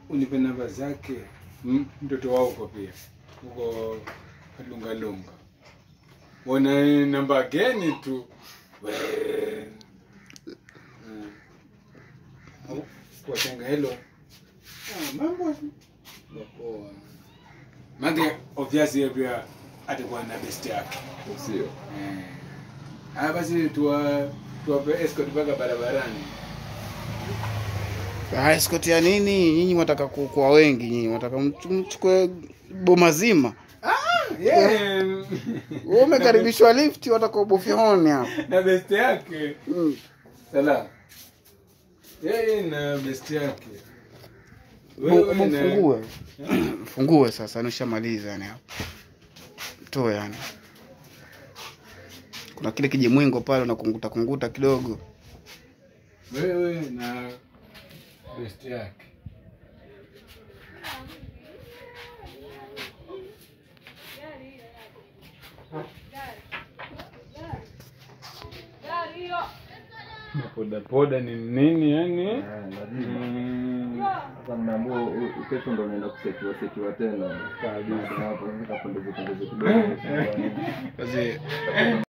unipe namba zake. Mtoto wao uko pia. Uko Lunga. Wana namba gani tu. Kwa tenga hello. Mambo. Poa. Mange obviously pia atakuwa na best yake. Sio. Basi tuwape escort mpaka barabarani. Escort ya nini? Nyinyi mnataka kuwa wengi, nyinyi mnataka mchukue boma zima. Yeah. Wewe umekaribishwa lift watakao bofioni hapo. Na best yake. Salam. Yeye na best yake. Wewe mfungue. Fungue sasa nishamaliza yani hapo. Toa yani. Kuna kile kijemwengo pale unakunguta kidogo. Wewe na best yake. Poda ni nini yani? Sasa mnaamua kesho ndo unaenda kusetiwa tena. Kabisa hapo nikapondezo kidogo. Kazi